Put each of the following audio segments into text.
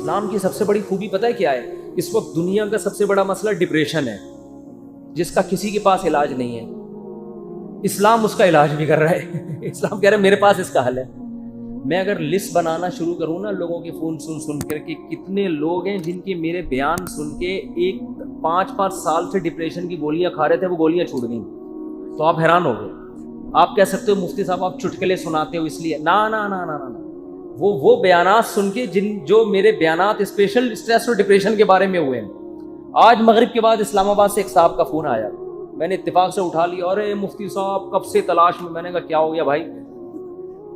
اسلام کی سب سے بڑی خوبی پتہ ہے کیا ہے؟ اس وقت دنیا کا سب سے بڑا مسئلہ ڈپریشن ہے، جس کا کسی کے پاس علاج نہیں ہے. اسلام اس کا علاج بھی کر رہا ہے. اسلام کہہ رہا ہے میرے پاس اس کا حل ہے. میں اگر لسٹ بنانا شروع کروں نا لوگوں کے فون سن کر کے کتنے لوگ ہیں جن کے میرے بیان سن کے 5 سال سے ڈپریشن کی گولیاں کھا رہے تھے، وہ گولیاں چھوٹ گئیں، تو آپ حیران ہو گئے. آپ کہہ سکتے ہو مفتی صاحب آپ چٹکلے سناتے ہو اس لیے. نا وہ بیانات سن کے جو میرے بیانات اسپیشل اسٹریس اور ڈپریشن کے بارے میں ہوئے ہیں. آج مغرب کے بعد اسلام آباد سے ایک صاحب کا فون آیا، میں نے اتفاق سے اٹھا لیا. ارے مفتی صاحب کب سے تلاش میں. میں نے کہا کیا ہو گیا بھائی؟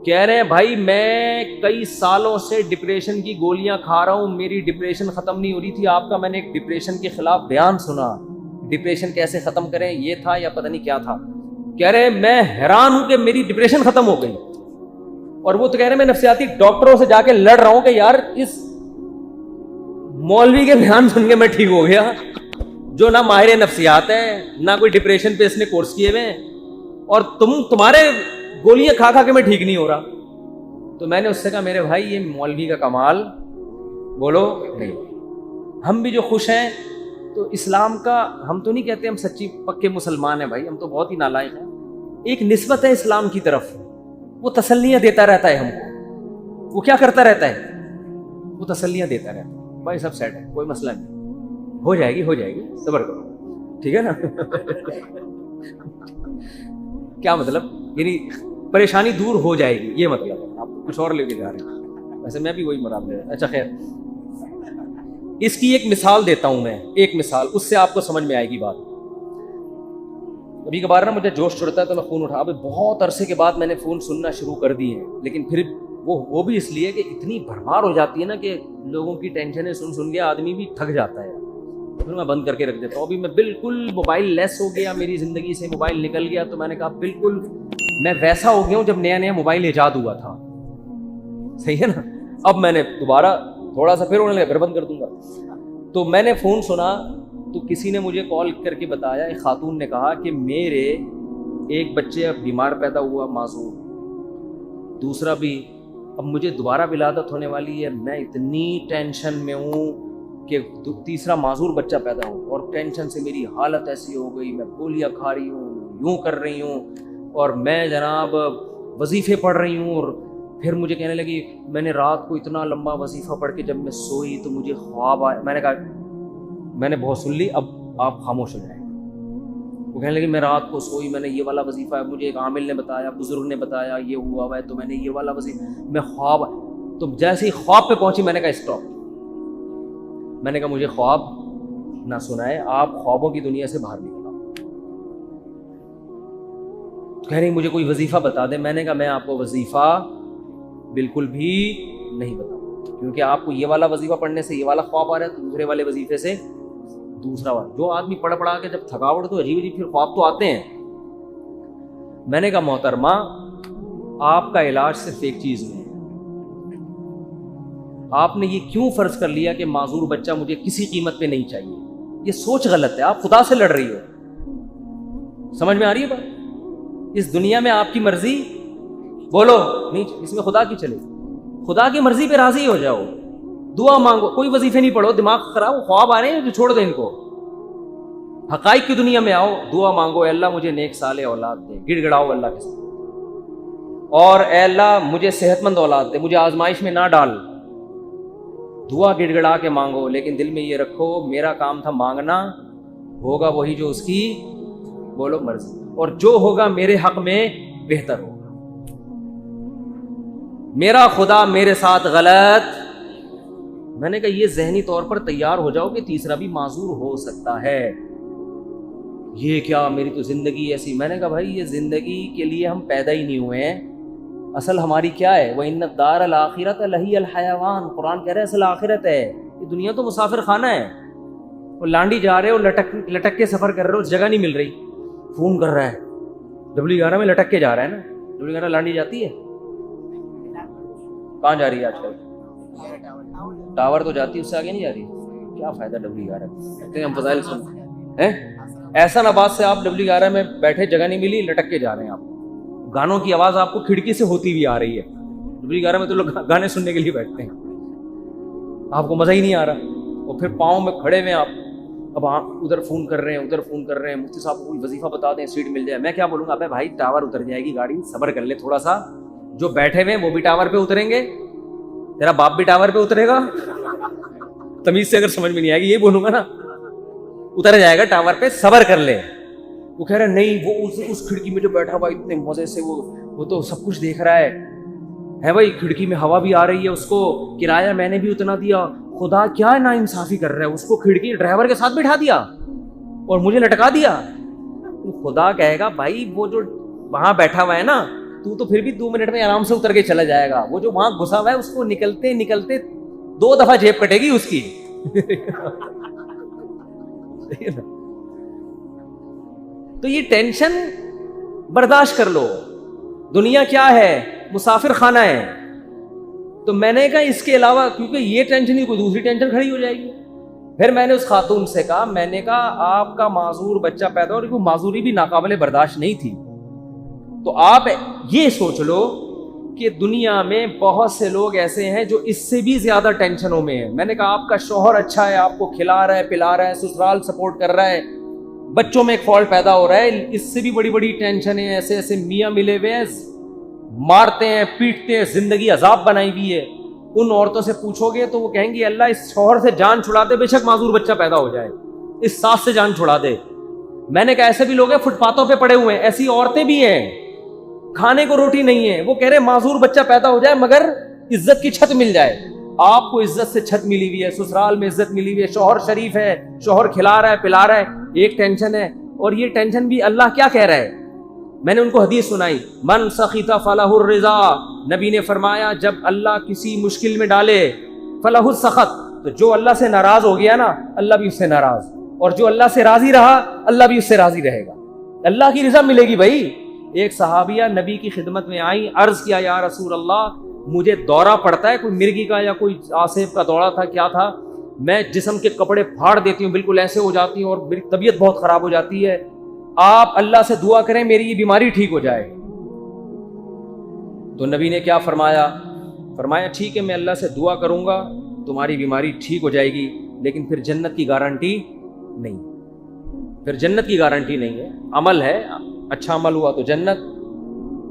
کہہ رہے ہیں بھائی میں کئی سالوں سے ڈپریشن کی گولیاں کھا رہا ہوں، میری ڈپریشن ختم نہیں ہو رہی تھی. آپ کا میں نے ایک ڈپریشن کے خلاف بیان سنا، ڈپریشن کیسے ختم کریں یہ تھا یا پتہ نہیں کیا تھا. کہہ رہے ہیں میں حیران ہوں کہ میری ڈپریشن ختم ہو گئی. اور وہ تو کہہ رہے ہیں میں نفسیاتی ڈاکٹروں سے جا کے لڑ رہا ہوں کہ یار اس مولوی کے بیان سن کے میں ٹھیک ہو گیا، جو نہ ماہر نفسیات ہے نہ کوئی ڈپریشن پہ اس نے کورس کیے ہوئے ہیں، اور تمہارے گولیاں کھا کھا کے میں ٹھیک نہیں ہو رہا. تو میں نے اس سے کہا میرے بھائی یہ مولوی کا کمال بولو نہیں. ہم بھی جو خوش ہیں تو اسلام کا، ہم تو نہیں کہتے ہم سچی پکے مسلمان ہیں بھائی، ہم تو بہت ہی نالائق ہیں. ایک نسبت ہے اسلام کی طرف، وہ تسلیاں دیتا رہتا ہے ہم کو. وہ کیا کرتا رہتا ہے؟ وہ تسلیاں دیتا رہتا ہے. بھائی سب سیٹ ہے، کوئی مسئلہ نہیں، ہو جائے گی، صبر کرو، ٹھیک ہے نا. کیا مطلب؟ یعنی پریشانی دور ہو جائے گی، یہ مطلب ہے. آپ کچھ اور لے کے جا رہے ہیں، ویسے میں بھی وہی مراد لے رہا ہوں. اچھا خیر، اس کی ایک مثال دیتا ہوں میں، ایک مثال، اس سے آپ کو سمجھ میں آئے گی بات. کبھی کبھار نا مجھے جوش چڑھتا ہے تو میں فون اٹھا. ابھی بہت عرصے کے بعد میں نے فون سننا شروع کر دی ہے، لیکن پھر وہ بھی اس لیے کہ اتنی بھرمار ہو جاتی ہے نا کہ لوگوں کی ٹینشنیں سن کے آدمی بھی تھک جاتا ہے. پھر میں بند کر کے رکھ دیتا ہوں. ابھی میں بالکل موبائل لیس ہو گیا، میری زندگی سے موبائل نکل گیا. تو میں نے کہا بالکل میں ویسا ہو گیا ہوں جب نیا موبائل ایجاد ہوا تھا. صحیح ہے نا؟ اب میں نے دوبارہ تھوڑا سا پھر ہونے لگا، پھر بند کر دوں گا. تو میں نے فون سنا تو کسی نے مجھے کال کر کے بتایا، ایک خاتون نے کہا کہ میرے ایک بچے اب بیمار پیدا ہوا معصوم، دوسرا بھی اب مجھے دوبارہ ولادت ہونے والی ہے. میں اتنی ٹینشن میں ہوں کہ تیسرا معذور بچہ پیدا ہو، اور ٹینشن سے میری حالت ایسی ہو گئی، میں گولیاں کھا رہی ہوں، یوں کر رہی ہوں، اور میں جناب وظیفے پڑھ رہی ہوں. اور پھر مجھے کہنے لگی میں نے رات کو اتنا لمبا وظیفہ پڑھ کے جب میں سوئی تو مجھے خواب آیا. میں نے کہا میں نے بہت سن لی، اب آپ خاموش ہو جائیں. وہ کہنے لگی میں رات کو سوئی، میں نے یہ والا وظیفہ ہے، مجھے ایک عامل نے بتایا، بزرگ نے بتایا یہ ہوا ہے، تو میں نے یہ والا وظیفہ، میں خواب. تو جیسے ہی خواب پہ پہنچی میں نے کہا اسٹاپ. میں نے کہا مجھے خواب نہ سنائے، آپ خوابوں کی دنیا سے باہر نکل آؤ. کہہ رہی مجھے کوئی وظیفہ بتا دیں. میں نے کہا میں آپ کو وظیفہ بالکل بھی نہیں بتاؤں، کیونکہ آپ کو یہ والا وظیفہ پڑھنے سے یہ والا خواب آ رہا ہے، تو دوسرے والے وظیفے سے دوسرا والا. جو آدمی پڑھا کے جب تھکاوٹ تو عجیب پھر خواب تو آتے ہیں. میں نے کہا محترمہ آپ کا علاج صرف ایک چیز میں ہے. آپ نے یہ کیوں فرض کر لیا کہ معذور بچہ مجھے کسی قیمت پہ نہیں چاہیے؟ یہ سوچ غلط ہے، آپ خدا سے لڑ رہی ہو. سمجھ میں آ رہی ہے بات؟ اس دنیا میں آپ کی مرضی بولو نہیں، اس میں خدا کی چلے. خدا کی مرضی پہ راضی ہو جاؤ، دعا مانگو، کوئی وظیفے نہیں پڑھو، دماغ خراب، خواب آ رہے ہیں جو چھوڑ دیں ان کو. حقائق کی دنیا میں آؤ، دعا مانگو، اے اللہ مجھے نیک صالح اولاد دے، گڑ گڑاؤ اللہ کے ساتھ، اور اے اللہ مجھے صحت مند اولاد دے، مجھے آزمائش میں نہ ڈال. دعا گڑ گڑا کے مانگو، لیکن دل میں یہ رکھو میرا کام تھا مانگنا، ہوگا وہی جو اس کی بولو مرضی، اور جو ہوگا میرے حق میں بہتر ہوگا. میرا خدا میرے ساتھ غلط. میں نے کہا یہ ذہنی طور پر تیار ہو جاؤ کہ تیسرا بھی معذور ہو سکتا ہے. یہ کیا میری تو زندگی ایسی. میں نے کہا بھائی یہ زندگی کے لیے ہم پیدا ہی نہیں ہوئے ہیں. اصل ہماری کیا ہے؟ وَإِنَّ الدَّارَ الْآخِرَةَ لَهِيَ الْحَيَوَانُ. قرآن کہہ رہا ہے اصل آخرت ہے، یہ دنیا تو مسافر خانہ ہے. وہ لانڈی جا رہے ہو، لٹک کے سفر کر رہے ہو، جگہ نہیں مل رہی، فون کر رہا ہے. W11 میں لٹک کے جا رہا ہے نا. W11 لانڈی جاتی ہے؟ کہاں جا رہی ہے آج کل؟ ٹاور تو جاتی ہے، اس سے آگے نہیں جا رہی. کیا فائدہ W11 کہتے ہیں ہم فضائل سن ہیں. احسن آباد سے آپ W11 میں بیٹھے، جگہ نہیں ملی، لٹک کے جا رہے ہیں. آپ گانوں کی آواز آپ کو کھڑکی سے ہوتی ہوئی آ رہی ہے. W11 میں تو لوگ گانے سننے کے لیے بیٹھتے ہیں. آپ کو مزہ ہی نہیں آ رہا, اور پھر پاؤں میں کھڑے ہوئے آپ, اب آپ ادھر فون کر رہے ہیں, ادھر فون کر رہے ہیں, مفتی صاحب کو کوئی وظیفہ بتا دیں, سیٹ مل جائے. میں کیا بولوں گا, ابے بھائی ٹاور اتر جائے گی گاڑی, صبر کر لے تھوڑا سا, جو بیٹھے ہوئے وہ بھی ٹاور پہ اتریں گے, تیرا باپ بھی ٹاور پہ اترے گا. تمیز سے اگر سمجھ میں نہیں آئے گی یہ بولوں گا نا, اتر جائے گا ٹاور پہ, صبر کر لے. وہ کہہ رہا نہیں, وہ اس کھڑکی میں جو بیٹھا ہوا اتنے مزے سے وہ تو سب کچھ دیکھ رہا ہے بھائی, کھڑکی میں ہوا بھی آ رہی ہے, اس کو کرایہ میں نے بھی اتنا دیا, خدا کیا نا انصافی کر رہا ہے, اس کو کھڑکی ڈرائیور کے ساتھ بٹھا دیا اور مجھے لٹکا دیا. خدا کہے گا بھائی وہ جو وہاں بیٹھا ہوا ہے نا, تو پھر بھی 2 منٹ میں آرام سے اتر کے چلا جائے گا, وہ جو وہاں گھسا ہوا ہے اس کو نکلتے نکلتے 2 دفعہ جیب کٹے گی اس کی. تو یہ ٹینشن برداشت کر لو, دنیا کیا ہے, مسافر خانہ ہے. تو میں نے کہا اس کے علاوہ, کیونکہ یہ ٹینشن ہی کوئی دوسری ٹینشن کھڑی ہو جائے گی. پھر میں نے اس خاتون سے کہا, میں نے کہا آپ کا معذور بچہ پیدا ہو, اور وہ معذوری بھی ناقابل برداشت نہیں تھی, تو آپ یہ سوچ لو کہ دنیا میں بہت سے لوگ ایسے ہیں جو اس سے بھی زیادہ ٹینشنوں میں ہیں. میں نے کہا آپ کا شوہر اچھا ہے, آپ کو کھلا رہا ہے پلا رہا ہے, سسرال سپورٹ کر رہا ہے, بچوں میں ایک فالٹ پیدا ہو رہا ہے, اس سے بھی بڑی بڑی ٹینشنیں, ایسے ایسے میاں ملے ہوئے ہیں, مارتے ہیں پیٹتے ہیں, زندگی عذاب بنائی ہوئی ہے. ان عورتوں سے پوچھو گے تو وہ کہیں گی اللہ اس شوہر سے جان چھڑا دے, بے شک معذور بچہ پیدا ہو جائے, اس ساس سے جان چھڑا دے. میں نے کہا ایسے بھی لوگ ہیں فٹ پاتھوں پہ پڑے ہوئے ہیں, ایسی عورتیں بھی ہیں, کھانے کو روٹی نہیں ہے, وہ کہہ رہے معذور بچہ پیدا ہو جائے مگر عزت کی چھت مل جائے. آپ کو عزت سے چھت ملی ہوئی ہے, سسرال میں عزت ملی ہوئی ہے, شوہر شریف ہے, شوہر کھلا رہا ہے پلا رہا ہے, ایک ٹینشن ہے. اور یہ ٹینشن بھی اللہ کیا کہہ رہا ہے, میں نے ان کو حدیث سنائی, من سخط فلہ الرضا, نبی نے فرمایا جب اللہ کسی مشکل میں ڈالے, فلہ السخط, تو جو اللہ سے ناراض ہو گیا نا اللہ بھی اس سے ناراض, اور جو اللہ سے راضی رہا اللہ بھی اس سے راضی رہے گا, اللہ کی رضا ملے گی بھائی. ایک صحابیہ نبی کی خدمت میں آئی, عرض کیا یا رسول اللہ مجھے دورہ پڑتا ہے, کوئی مرگی کا یا کوئی آصف کا دورہ تھا کیا تھا, میں جسم کے کپڑے پھاڑ دیتی ہوں, بالکل ایسے ہو جاتی ہوں, اور میری طبیعت بہت خراب ہو جاتی ہے, آپ اللہ سے دعا کریں میری یہ بیماری ٹھیک ہو جائے. تو نبی نے کیا فرمایا, فرمایا ٹھیک ہے میں اللہ سے دعا کروں گا تمہاری بیماری ٹھیک ہو جائے گی, لیکن پھر جنت کی گارنٹی نہیں, پھر جنت کی گارنٹی نہیں ہے. عمل ہے, اچھا عمل ہوا تو جنت,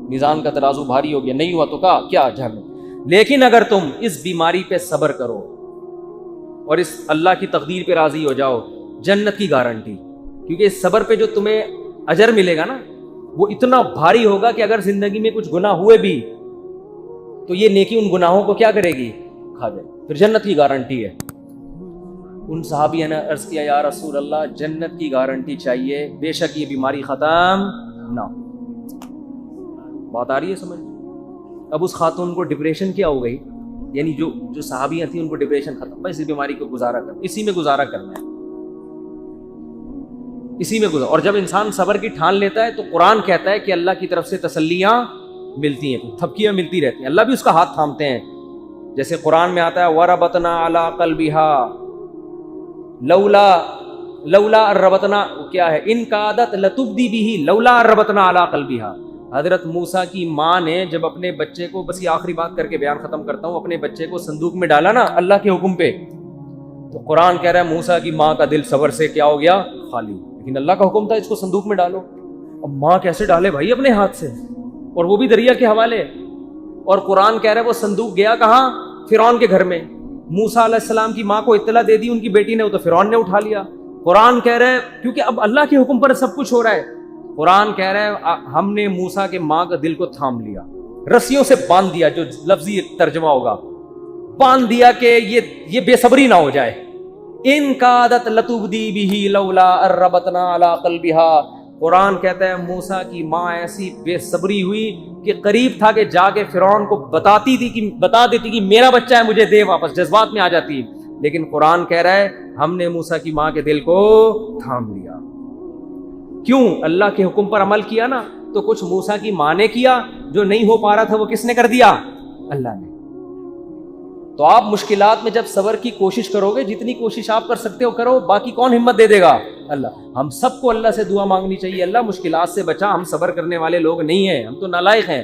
میزان کا ترازو بھاری ہو گیا, نہیں ہوا تو کیا جہنم. لیکن اگر تم اس بیماری پہ صبر کرو اور اس اللہ کی تقدیر پہ راضی ہو جاؤ, جنت کی گارنٹی. کیونکہ اس صبر پہ جو تمہیں اجر ملے گا نا وہ اتنا بھاری ہوگا کہ اگر زندگی میں کچھ گناہ ہوئے بھی تو یہ نیکی ان گناہوں کو کیا کرے گی, کھا جائے, پھر جنت کی گارنٹی ہے. ان صحابیوں نے عرض کیا یا رسول اللہ جنت کی گارنٹی چاہیے, بے شک یہ بیماری ختم نہ. بات آ رہی ہے سمجھ. اب اس خاتون کو ڈپریشن کیا ہو گئی, یعنی جو صحابیاں تھیں ان کو ڈپریشن ختم, بس اس بیماری کو گزارا کرنا, اسی میں گزارا کرنا ہے, اسی میں گزارا. اور جب انسان صبر کی ٹھان لیتا ہے تو قرآن کہتا ہے کہ اللہ کی طرف سے تسلیاں ملتی ہیں, تھپکیاں ملتی رہتی ہیں, اللہ بھی اس کا ہاتھ تھامتے ہیں. جیسے قرآن میں آتا ہے وَرَبَطْنَا عَلَىٰ قَلْبِهَا لولا الربطنا, کیا ہے, ان کادت لتبدی بھی لولا الربطنا علی قلبها. حضرت موسیٰ کی ماں نے جب اپنے بچے کو, بس یہ آخری بات کر کے بیان ختم کرتا ہوں, اپنے بچے کو صندوق میں ڈالا نا اللہ کے حکم پہ, تو قرآن کہہ رہا ہے موسیٰ کی ماں کا دل صبر سے کیا ہو گیا, خالی. لیکن اللہ کا حکم تھا اس کو صندوق میں ڈالو. اب ماں کیسے ڈالے بھائی اپنے ہاتھ سے, اور وہ بھی دریا کے حوالے. اور قرآن کہہ رہا ہے وہ صندوق گیا کہاں, فرعون کے گھر میں. موسیٰ علیہ السلام کی ماں کو اطلاع دے دی ان کی بیٹی نے, تو فرعون نے اٹھا لیا. قرآن کہہ رہا ہے کیونکہ اب اللہ کے حکم پر سب کچھ ہو رہا ہے. قرآن کہہ رہا ہے ہم نے موسیٰ کے ماں کا دل کو تھام لیا, رسیوں سے باندھ دیا, جو لفظی ترجمہ ہوگا باندھ دیا کہ یہ بے صبری نہ ہو جائے. ان کادت لتبدی بھی لولا الربطنا علی قلبها. قرآن کہتا ہے موسیٰ کی ماں ایسی بے صبری ہوئی کہ قریب تھا کہ جا کے فرعون کو بتا دیتی کہ میرا بچہ ہے مجھے دے واپس, جذبات میں آ جاتی. لیکن قرآن کہہ رہا ہے ہم نے موسیٰ کی ماں کے دل کو تھام لیا. کیوں, اللہ کے حکم پر عمل کیا نا, تو کچھ موسیٰ کی ماں نے کیا, جو نہیں ہو پا رہا تھا وہ کس نے کر دیا, اللہ نے. تو آپ مشکلات میں جب صبر کی کوشش کرو گے, جتنی کوشش آپ کر سکتے ہو کرو, باقی کون ہمت دے دے گا, اللہ. ہم سب کو اللہ سے دعا مانگنی چاہیے, اللہ مشکلات سے بچا, ہم صبر کرنے والے لوگ نہیں ہیں, ہم تو نالائق ہیں.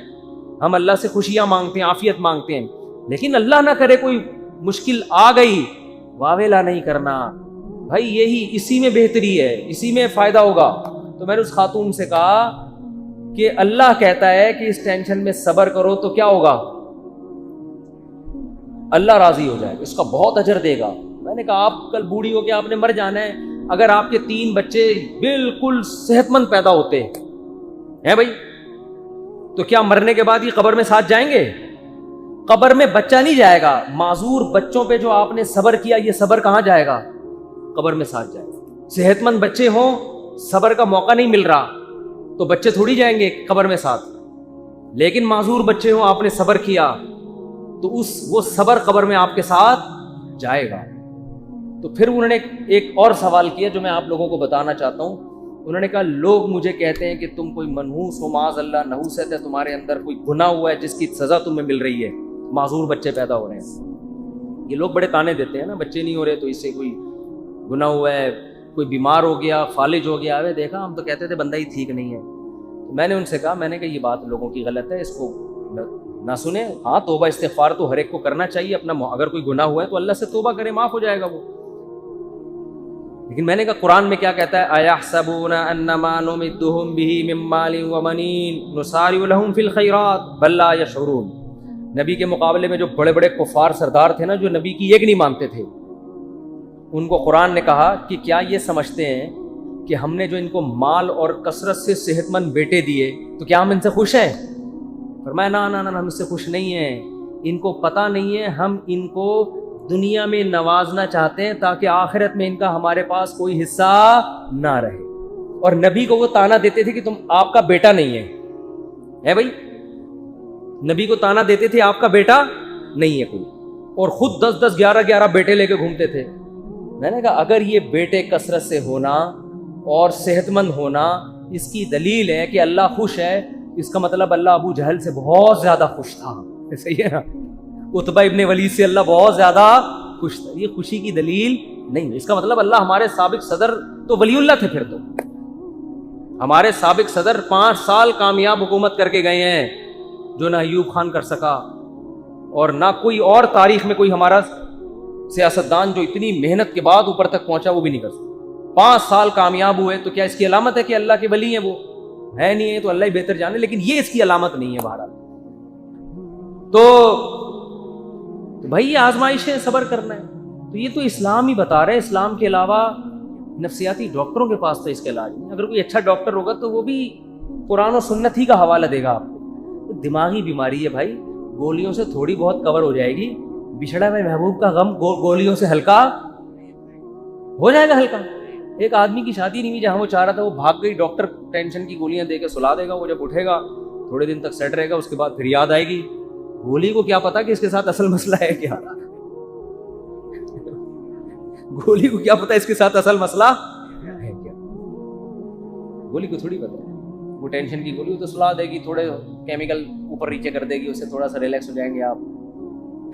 ہم اللہ سے خوشیاں مانگتے ہیں, عافیت مانگتے ہیں, لیکن اللہ نہ کرے کوئی مشکل آ گئی واویلا نہیں کرنا بھائی, یہی اسی میں بہتری ہے, اسی میں فائدہ ہوگا. تو میں نے اس خاتون سے کہا کہ اللہ کہتا ہے کہ اس ٹینشن میں صبر کرو تو کیا ہوگا, اللہ راضی ہو جائے گا, اس کا بہت اجر دے گا. میں نے کہا آپ کل بوڑھی ہو کے آپ نے مر جانا ہے, اگر آپ کے 3 بچے بالکل صحت مند پیدا ہوتے ہیں بھائی, تو کیا مرنے کے بعد یہ قبر میں ساتھ جائیں گے؟ قبر میں بچہ نہیں جائے گا. معذور بچوں پہ جو آپ نے صبر کیا, یہ صبر کہاں جائے گا؟ قبر میں ساتھ جائے گا. صحت مند بچے ہوں, صبر کا موقع نہیں مل رہا, تو بچے تھوڑی جائیں گے قبر میں ساتھ. لیکن معذور بچے ہوں, آپ نے صبر کیا, تو وہ صبر قبر میں آپ کے ساتھ جائے گا. تو پھر انہوں نے ایک اور سوال کیا جو میں آپ لوگوں کو بتانا چاہتا ہوں. انہوں نے کہا لوگ مجھے کہتے ہیں کہ تم کوئی منحوس ہو, معاذ اللہ نحوست ہے تمہارے اندر, کوئی گناہ ہوا ہے جس کی سزا تمہیں مل رہی ہے, معذور بچے پیدا ہو رہے ہیں. یہ لوگ بڑے تانے دیتے ہیں نا, بچے نہیں ہو رہے تو اس سے کوئی گناہ ہوا ہے, کوئی بیمار ہو گیا, فالج ہو گیا. ارے دیکھا, ہم تو کہتے تھے بندہ ہی ٹھیک نہیں ہے. میں نے ان سے کہا, میں نے کہا یہ بات لوگوں کی غلط ہے, اس کو نہ سنیں. ہاں توبہ استغفار تو ہر ایک کو کرنا چاہیے اپنا, اگر کوئی گناہ ہوا ہے تو اللہ سے توبہ کرے, معاف ہو جائے گا وہ. لیکن میں نے کہا قرآن میں کیا کہتا ہے, اَيَحْسَبُونَ أَنَّمَا نُمِدُّهُم بِهِ مِن مَّالٍ وَبَنِينَ نُسَارِعُ لَهُمْ فِي الْخَيْرَاتِ بَل لَّا يَشْعُرُونَ. نبی کے مقابلے میں جو بڑے بڑے کفار سردار تھے نا, جو نبی کی ایک نہیں مانتے تھے, ان کو قرآن نے کہا کہ کیا یہ سمجھتے ہیں کہ ہم نے جو ان کو مال اور کثرت سے صحت مند بیٹے دیے تو کیا ہم ان سے خوش ہیں؟ فرمایا نا ہم اس سے خوش نہیں ہیں. ان کو پتہ نہیں ہے ہم ان کو دنیا میں نوازنا چاہتے ہیں تاکہ آخرت میں ان کا ہمارے پاس کوئی حصہ نہ رہے. اور نبی کو وہ تانا دیتے تھے کہ تم, آپ کا بیٹا نہیں ہے بھائی, نبی کو تانا دیتے تھے آپ کا بیٹا نہیں ہے کوئی, اور خود 10 11 بیٹے لے کے گھومتے تھے. میں نے کہا اگر یہ بیٹے کثرت سے ہونا اور صحت مند ہونا اس کی دلیل ہے کہ اللہ خوش ہے, اس کا مطلب اللہ ابو جہل سے بہت زیادہ خوش تھا. صحیح ہے نا, عتبہ ابن ولید سے اللہ بہت زیادہ خوش تھا. یہ خوشی کی دلیل نہیں ہے. اس کا مطلب اللہ ہمارے سابق صدر تو ولی اللہ تھے, پھر تو ہمارے سابق صدر 5 سال کامیاب حکومت کر کے گئے ہیں, جو نہ ایوب خان کر سکا اور نہ کوئی اور تاریخ میں کوئی ہمارا سیاستدان جو اتنی محنت کے بعد اوپر تک پہنچا وہ بھی نہیں کر سکتا. 5 سال کامیاب ہوئے, تو کیا اس کی علامت ہے کہ اللہ کے ولی ہیں؟ وہ ہے نہیں ہے, تو اللہ ہی بہتر جانے, لیکن یہ اس کی علامت نہیں ہے. بہرحال تو بھائی یہ آزمائش ہے, صبر کرنا ہے. تو یہ تو اسلام ہی بتا رہے, اسلام کے علاوہ نفسیاتی ڈاکٹروں کے پاس تو اس کے علاج نہیں. اگر کوئی اچھا ڈاکٹر ہوگا تو وہ بھی قرآن و سنت ہی کا حوالہ دے گا آپ کو. دماغی بیماری ہے بھائی, گولیوں سے تھوڑی بہت کور ہو جائے گی. بچھڑا ہوئے محبوب کا غم گولیوں سے ہلکا ہو جائے گا. ہلکا ایک آدمی کی شادی نہیں ہوئی, جہاں وہ چاہ رہا تھا وہ بھاگ گئی, ڈاکٹر ٹینشن کی گولیاں دے کے سلا دے گا. وہ جب اٹھے گا تھوڑے دن تک سیٹ رہے گا, اس کے بعد پھر یاد آئے گی. گولی کو کیا پتا کہ اس کے ساتھ اصل مسئلہ ہے کیا, گولی کو کیا پتا اس کے ساتھ اصل مسئلہ ہے کیا. گولی کو تھوڑی پتا ہے. وہ ٹینشن کی گولی تو سلا دے گی, تھوڑے کیمیکل اوپر نیچے کر دے گی, اس سے تھوڑا سا ریلیکس ہو جائیں گے آپ.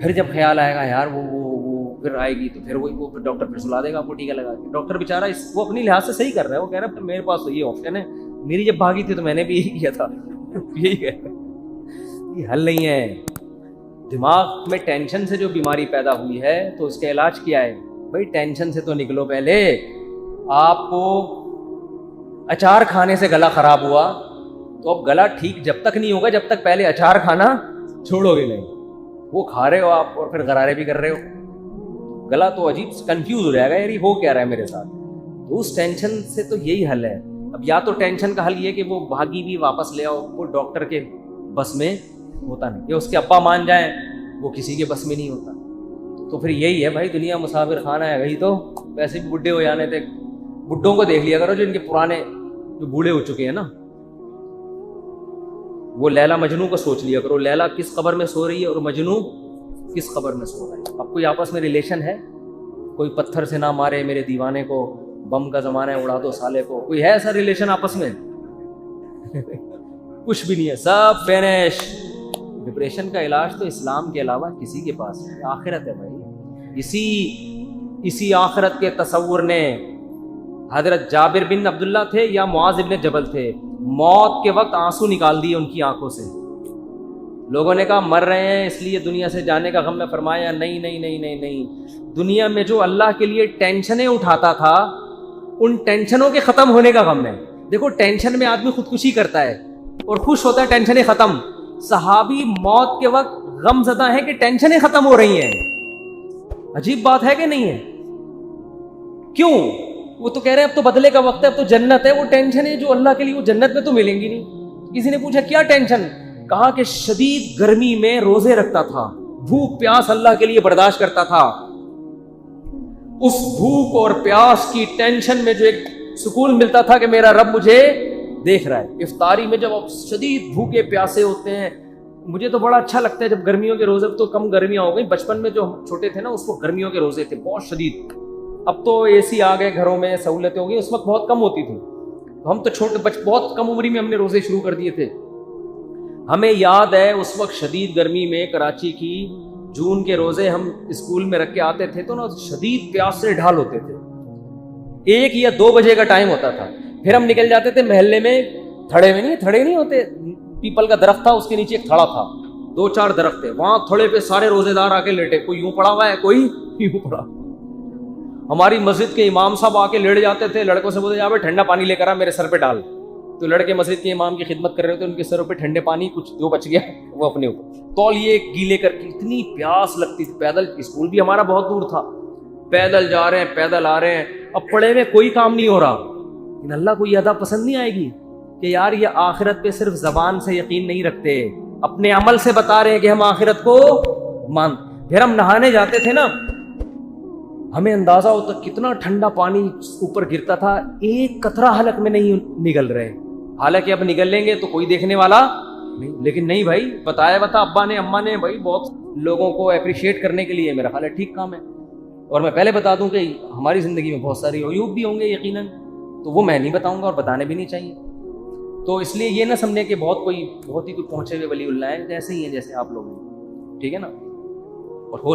پھر جب خیال آئے گا یار وہ پھر آئے گی, تو پھر وہ پھر ڈاکٹر پھر سلا دے گا آپ کو ٹیکا لگا کے. ڈاکٹر بیچارہ وہ اپنی لحاظ سے صحیح کر رہا ہے, وہ کہہ رہا ہے میرے پاس تو یہ آپشن ہے, میری جب بھاگی تھی تو میں نے بھی یہی کیا تھا. یہی ہے, یہ حل نہیں ہے. دماغ میں ٹینشن سے جو بیماری پیدا ہوئی ہے تو اس کا علاج کیا ہے بھائی؟ ٹینشن سے تو نکلو. پہلے آپ کو اچار کھانے سے گلا خراب ہوا, تو اب گلا ٹھیک جب تک نہیں ہوگا جب تک پہلے اچار کھانا چھوڑو گے نہیں. وہ کھا رہے ہو آپ اور پھر غرارے بھی کر رہے ہو, گلا تو عجیب کنفیوز ہو جائے گا, یار یہ ہو کیا رہا ہے میرے ساتھ. تو اس ٹینشن سے تو یہی حل ہے. اب یا تو ٹینشن کا حل یہ کہ وہ بھاگی بھی واپس لے آؤ, وہ ڈاکٹر کے بس میں ہوتا نہیں, یا اس کے ابا مان جائیں, وہ کسی کے بس میں نہیں ہوتا. تو پھر یہی ہے بھائی, دنیا مسافر خانہ ہے گئی, تو ویسے بھی بڈھے ہو جانے تھے. بڈھوں کو دیکھ لیا کرو جو ان کے پرانے جو بوڑھے ہو چکے ہیں نا, وہ لیلا مجنو کو سوچ لیا کرو, لیلا کس قبر میں سو رہی ہے اور مجنو کس قبر میں سو رہا ہے. اب کوئی آپس میں ریلیشن ہے؟ کوئی پتھر سے نہ مارے میرے دیوانے کو, بم کا زمانہ ہے اڑا دو سالے کو, کوئی ہے ایسا ریلیشن آپس میں؟ کچھ بھی نہیں ہے, سب فینش. ڈپریشن کا علاج تو اسلام کے علاوہ کسی کے پاس نہیں, آخرت ہے بھائی. اسی آخرت کے تصور نے حضرت جابر بن عبداللہ تھے یا معاذ بن جبل تھے, موت کے وقت آنسو نکال دیے ان کی آنکھوں سے. لوگوں نے کہا مر رہے ہیں اس لیے دنیا سے جانے کا غم میں، فرمایا نہیں نہیں نہیں نہیں نہیں، دنیا میں جو اللہ کے لیے ٹینشنیں اٹھاتا تھا ان ٹینشنوں کے ختم ہونے کا غم ہے۔ دیکھو ٹینشن میں آدمی خودکشی کرتا ہے اور خوش ہوتا ہے ٹینشنیں ختم، صحابی موت کے وقت غم زدہ ہے کہ ٹینشنیں ختم ہو رہی ہیں۔ عجیب بات ہے کہ نہیں ہے؟ کیوں؟ وہ تو کہہ رہے ہیں اب تو بدلے کا وقت ہے، اب تو جنت ہے، وہ ٹینشنیں جو اللہ کے لیے وہ جنت میں تو ملیں گی نہیں۔ کسی نے پوچھا کیا ٹینشن؟ کہا کہ شدید گرمی میں روزے رکھتا تھا، بھوک پیاس اللہ کے لیے برداشت کرتا تھا، اس بھوک اور پیاس کی ٹینشن میں جو ایک سکون ملتا تھا کہ میرا رب مجھے دیکھ رہا ہے۔ افطاری میں جب آپ شدید بھوکے پیاسے ہوتے ہیں، مجھے تو بڑا اچھا لگتا ہے جب گرمیوں کے روزے، تو کم گرمیاں ہو گئی، بچپن میں جو ہم چھوٹے تھے نا اس وقت گرمیوں کے روزے تھے بہت شدید، اب تو اے سی آ گئے گھروں میں، سہولتیں ہو گئی، اس وقت بہت کم ہوتی تھی، ہم تو چھوٹے بہت کم عمری میں ہم نے روزے شروع کر دیے تھے۔ ہمیں یاد ہے اس وقت شدید گرمی میں کراچی کی جون کے روزے ہم اسکول میں رکھ کے آتے تھے تو نا شدید پیاس سے ڈھال ہوتے تھے، 1 یا 2 بجے کا ٹائم ہوتا تھا، پھر ہم نکل جاتے تھے محلے میں، تھڑے نہیں ہوتے، پیپل کا درخت تھا، اس کے نیچے ایک تھڑا تھا، 2-4 درخت تھے، وہاں تھڑے پہ سارے روزے دار آ کے لیٹے، کوئی یوں پڑا ہوا ہے، کوئی یوں پڑا۔ ہماری مسجد کے امام صاحب آ کے لیٹ جاتے تھے، لڑکوں سے بولتے جا بھائی ٹھنڈا پانی لے کر آ میرے سر پہ ڈال، تو لڑکے مسجد کے امام کی خدمت کر رہے ہوتے، ان کے سروں پہ ٹھنڈے پانی کچھ جو بچ گیا وہ اپنے اوپر تولیے گیلے کر کے، اتنی پیاس لگتی تھی۔ پیدل اسکول بھی ہمارا بہت دور تھا، پیدل جا رہے ہیں پیدل آ رہے ہیں، اب پڑے میں کوئی کام نہیں ہو رہا، لیکن اللہ کو یہ ادا پسند نہیں آئے گی کہ یار یہ آخرت پہ صرف زبان سے یقین نہیں رکھتے، اپنے عمل سے بتا رہے ہیں کہ ہم آخرت کو مان۔ پھر ہم نہانے جاتے تھے نا، ہمیں اندازہ ہوتا کتنا ٹھنڈا پانی اوپر گرتا تھا، ایک قطرہ حلق میں نہیں نگل رہے، حالانکہ اب نگل لیں گے تو کوئی دیکھنے والا نہیں، لیکن نہیں بھائی، بتایا ابا نے اماں نے، بھائی بہت لوگوں کو اپریشیٹ کرنے کے لیے میرا خیال ہے ٹھیک کام ہے۔ اور میں پہلے بتا دوں کہ ہماری زندگی میں بہت ساری عیوب بھی ہوں گے یقیناً، تو وہ میں نہیں بتاؤں گا اور بتانے بھی نہیں چاہیے، تو اس لیے یہ نہ سمجھے کہ بہت ہی کوئی پہنچے ہوئے ولی اللہ ہے، جیسے ہی ہیں جیسے آپ لوگ ہیں، ٹھیک ہے نا؟ اور ہو